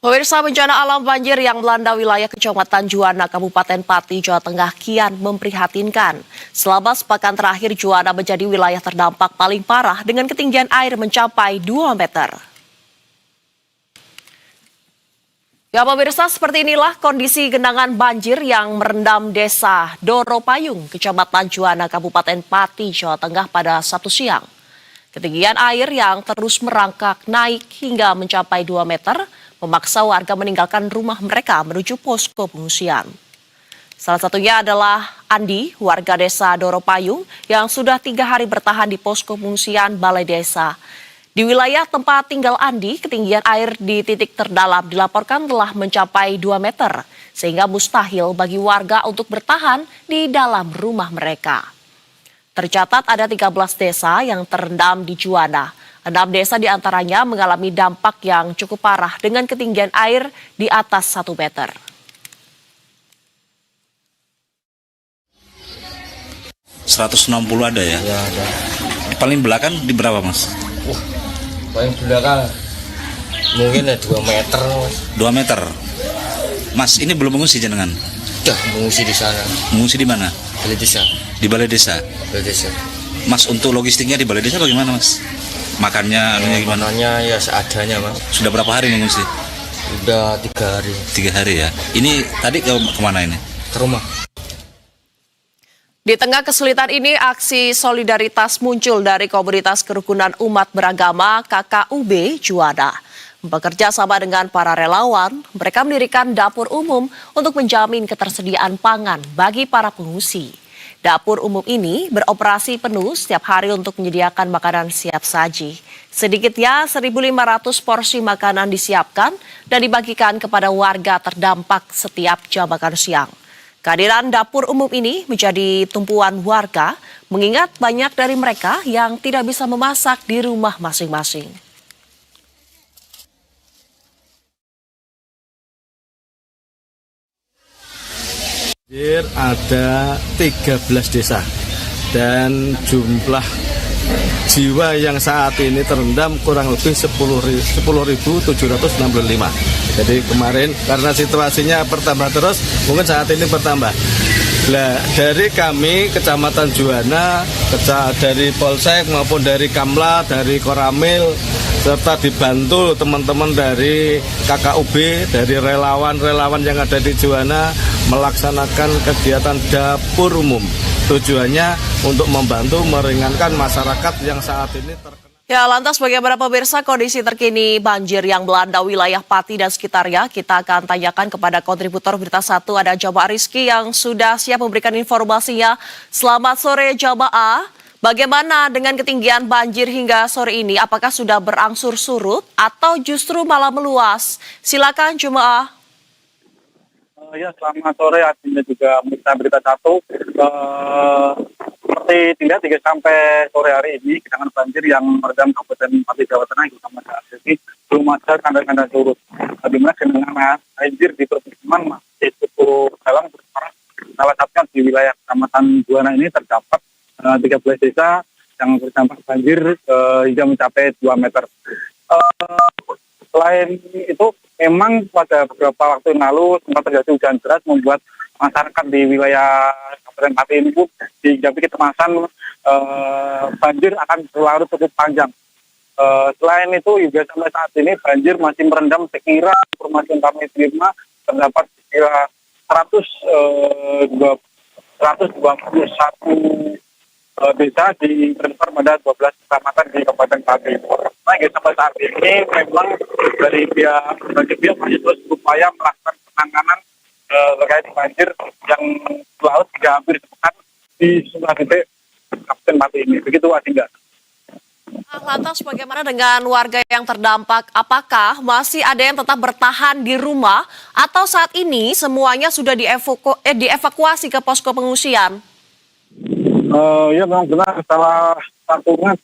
Pemirsa, bencana alam banjir yang melanda wilayah Kecamatan Juwana, Kabupaten Pati, Jawa Tengah kian memprihatinkan. Selama sepekan terakhir, Juwana menjadi wilayah terdampak paling parah dengan ketinggian air mencapai 2 meter. Ya pemirsa, seperti inilah kondisi genangan banjir yang merendam desa Doropayung, Kecamatan Juwana, Kabupaten Pati, Jawa Tengah pada Sabtu siang. Ketinggian air yang terus merangkak naik hingga mencapai 2 meter, memaksa warga meninggalkan rumah mereka menuju posko pengungsian. Salah satunya adalah Andi, warga desa Doropayung yang sudah 3 hari bertahan di posko pengungsian Balai Desa. Di wilayah tempat tinggal Andi, ketinggian air di titik terdalam dilaporkan telah mencapai 2 meter, sehingga mustahil bagi warga untuk bertahan di dalam rumah mereka. Tercatat ada 13 desa yang terendam di Juwana. 6 desa diantaranya mengalami dampak yang cukup parah dengan ketinggian air di atas 1 meter. ...160 ada ya? Ya ada. Paling belakang di berapa mas? Paling belakang mungkin ya 2 meter mas. 2 meter? Mas, ini belum mengungsi jenengan? Udah mengungsi di sana. Mengungsi di mana? Balai Desa. Di Balai Desa? Balai Desa. Mas, untuk logistiknya di Balai Desa bagaimana mas? Makannya, anunya gimana? Makanannya ya seadanya mas. Sudah berapa hari mengungsi? Udah 3 hari. 3 hari ya? Ini tadi kemana ini? Ke rumah. Di tengah kesulitan ini, aksi solidaritas muncul dari komunitas kerukunan umat beragama KKUB Juwana. Bekerja sama dengan para relawan, mereka mendirikan dapur umum untuk menjamin ketersediaan pangan bagi para pengungsi. Dapur umum ini beroperasi penuh setiap hari untuk menyediakan makanan siap saji. Sedikitnya 1.500 porsi makanan disiapkan dan dibagikan kepada warga terdampak setiap jam makan siang. Kehadiran dapur umum ini menjadi tumpuan warga, mengingat banyak dari mereka yang tidak bisa memasak di rumah masing-masing. Ada 13 desa dan jumlah jiwa yang saat ini terendam kurang lebih 10.765. Jadi kemarin karena situasinya bertambah terus, mungkin saat ini bertambah. Nah, dari kami Kecamatan Juwana, dari Polsek maupun dari Kamla, dari Koramil, serta dibantu teman-teman dari KKUB, dari relawan-relawan yang ada di Juwana melaksanakan kegiatan dapur umum. Tujuannya untuk membantu meringankan masyarakat yang saat ini terkena. Ya, lantas bagaimana pemirsa kondisi terkini banjir yang melanda wilayah Pati dan sekitarnya? Kita akan tanyakan kepada kontributor Berita 1, ada Jamaah Rizky yang sudah siap memberikan informasinya. Selamat sore Jamaah, bagaimana dengan ketinggian banjir hingga sore ini? Apakah sudah berangsur surut atau justru malah meluas? Silakan Jamaah. Ya, selamat sore, artinya juga Berita 1. Seperti dilihat hingga sampai sore hari ini, genangan banjir yang merendam Kabupaten Pati, Jawa Tengah, terutama saat ini belum ada tanda-tanda surut. Di mana genangan banjir di permukiman masih cukup dalam, salah satunya di wilayah Kecamatan Juwana ini terdapat 13 desa yang terdampak banjir hingga mencapai 2 meter. Selain itu, memang pada beberapa waktu yang lalu sempat terjadi hujan deras membuat masyarakat di wilayah Kabupaten Pati ini pun dihadapi kecemasan banjir akan berlarut cukup panjang. Selain itu juga sampai saat ini banjir masih merendam, sekira informasi yang kami terima terdapat sekira 121 desa di tersebar pada 12 kecamatan di Kabupaten Pati. Nah, sampai saat ini memang dari pihak masih terus berupaya melakukan penanganan terkait banjir yang laut hingga hampir sepekan di sejumlah titik Kabupaten Pati ini. Begitu, Adinda. Lantas bagaimana dengan warga yang terdampak? Apakah masih ada yang tetap bertahan di rumah atau saat ini semuanya sudah dievakuasi ke posko pengungsian? Ya, memang benar. Salah satunya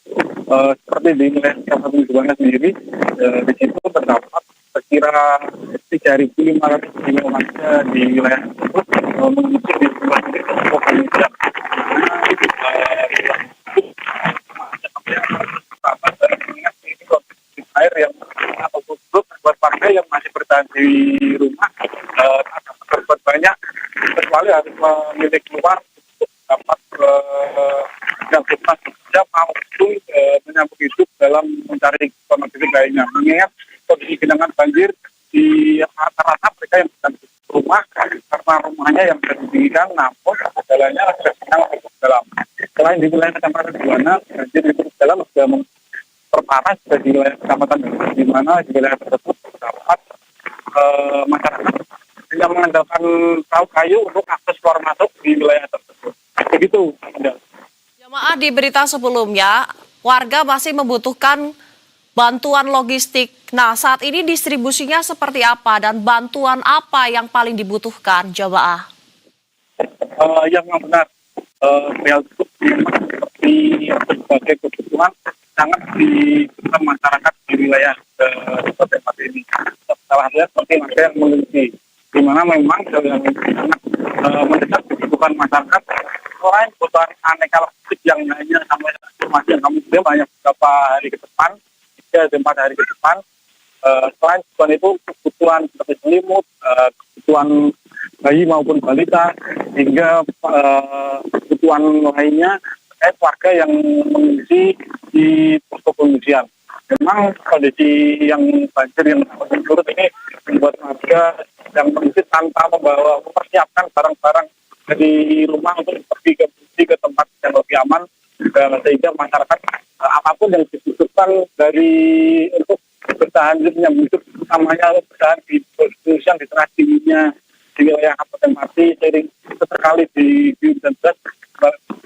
seperti di wilayah Kabupaten Juwana sendiri, di situ terdapat sekira 3.500 warga di wilayah tersebut mengungsi di sebuah titik posko pengungsian. Air yang atau surut buat warga yang masih bertahan di rumah berbuat banyak, kecuali harus memilih keluar untuk dapat beraktivitas bekerja maupun menyambung hidup dalam mencari kondisi lainnya. Mengingat kondisi genangan banjir di rata-rata mereka yang sedang di rumah karena rumahnya yang terdirikan, namun jalannya sedang cukup dalam. Selain di wilayah Kecamatan Juwana, banjir di cukup dalam sudah memperparah juga di wilayah Kecamatan di mana di wilayah tersebut terdapat masyarakat yang mengandalkan perahu kayu untuk akses keluar masuk di wilayah tersebut. Begitu. Jemaah di berita sebelumnya, warga masih membutuhkan bantuan logistik. Nah, saat ini distribusinya seperti apa dan bantuan apa yang paling dibutuhkan jemaah? Yang benar, real seperti berbagai kebutuhan sangat dibutuhkan masyarakat di wilayah tempat ini. Salah satunya seperti masyarakat yang mengungsi, di mana memang yang sangat mendesak kebutuhan masyarakat. Selain kebutuhan aneka logistik yang hanya sampai informasi yang kami terima hanya beberapa hari ke depan, 3-4 hari ke depan. Selain kebutuhan itu, kebutuhan seperti selimut, kebutuhan bayi maupun balita, hingga kebutuhan lainnya terkait warga yang mengungsi di posko pengungsian. Memang kondisi yang banjir yang surut ini membuat warga yang mengungsi tanpa mempersiapkan barang-barang dari rumah untuk pergi ke tempat yang lebih aman, sehingga masyarakat apapun yang dibutuhkan dari untuk bertahan hidup utamanya bertahan di pengungsian di tengah dinginnya di wilayah Kabupaten Pati, sering sesekali di dan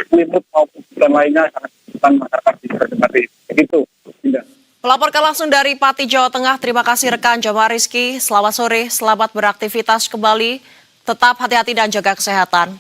selimut maupun dan lainnya sangat dibutuhkan masyarakat di Kabupaten Pati. Begitu, Indah. Melaporkan langsung dari Pati, Jawa Tengah, terima kasih rekan Jamaah Rizky. Selamat sore, selamat beraktivitas kembali. Tetap hati-hati dan jaga kesehatan.